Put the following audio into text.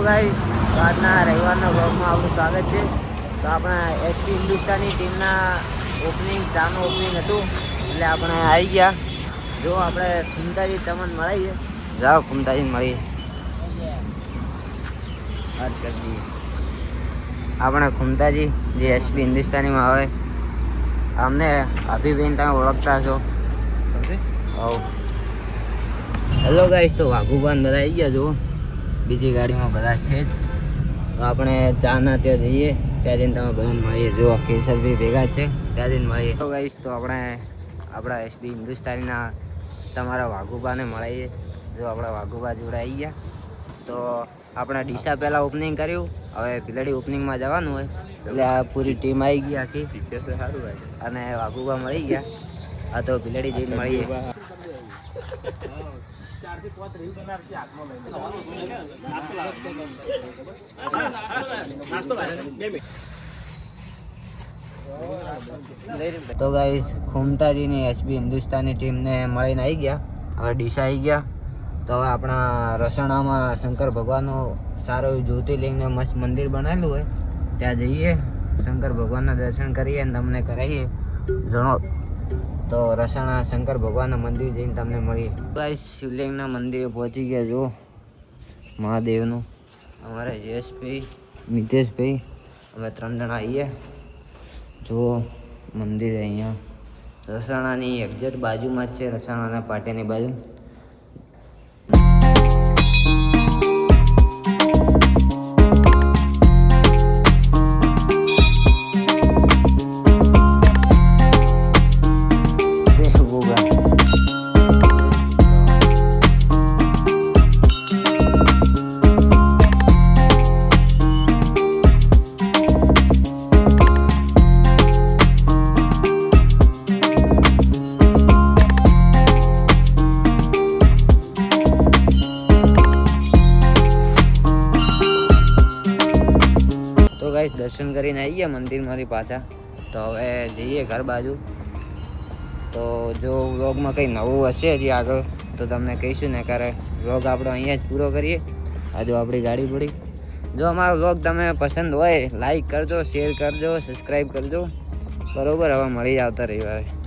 Guys, આજના રવિવારના વ્લોગમાં આપનું સ્વાગત છે. તો આપણા એસપી હિન્દુસ્તાની ટીમના ચાનું ઓપનિંગ હતું, એટલે આપણે આવી ગયા. જો આપણે ખુમતાજી તમને મળીએ, જાઓ ખુમતાજીને મળીએ, વાત કરી દઈએ. આપણે ખુમતાજી જે એસપી હિન્દુસ્તાનીમાં આવે, અમને અભિબેન તમે ઓળખતા છો? હેલો ગાઈસ, તો વાઘુબાન બધા આવી ગયા. જો બીજી ગાડીમાં બધા છે જ. તો આપણે ચાના ત્યાં જઈએ, ત્યાં જઈને તમે બધાને મળીએ. જો કેસર બી ભેગા છે, ત્યાં જઈને મળીએ. તો ગાઈસ, તો આપણે આપણા એસબી હિન્દુસ્તાનીના તમારા વાઘુબાને મળીએ. જો આપણા વાઘુબા જોડે આવી ગયા. તો આપણે ડીસા પહેલાં ઓપનિંગ કર્યું, હવે ભીલડી ઓપનિંગમાં જવાનું હોય, એટલે આ પૂરી ટીમ આવી ગઈ આખી, અને વાઘુબા મળી ગયા. આ તો ભીલડી જઈને મળીએ. તો ગાઈસ, ખુમતાજીની એસબી હિન્દુસ્તાની ટીમને મળીને આવી ગયા. હવે ડીસા આવી ગયા. તો હવે આપણા રસણામાં શંકર ભગવાનનું સારું એવું જ્યોતિર્લિંગને મસ્ત મંદિર બનાવેલું હોય, ત્યાં જઈએ, શંકર ભગવાનના દર્શન કરીએ અને તમને કરાવીએ. જણો તો રસાણા શંકર ભગવાનના મંદિર જઈને તમને મળીએ. ગાઈસ, શિવલિંગના મંદિરે પહોંચી ગયા. જો મહાદેવનું, અમારે જયેશભાઈ, મિતેશભાઈ, અમે 3 જણા આવીએ. જો મંદિર અહીંયા રસાણાની એક્ઝેક્ટ બાજુમાં જ છે, રસાણાના પાટિયાની બાજુ. ગાઈસ, દર્શન કરીને આવી ગયા મંદિરમાંથી પાછા. તો હવે જઈએ ઘર બાજુ. તો જો વ્લોગમાં કંઈ નવું હશે હજી આગળ તો તમને કહીશું ને, કારણ વ્લોગ આપણો અહીંયા જ પૂરો કરીએ. આ જો આપણી ગાડી પડી. જો અમારો વ્લોગ તમે પસંદ હોય, લાઈક કરજો, શેર કરજો, સબસ્ક્રાઈબ કરજો. બરાબર, હવે મળી આવતા રવિવારે.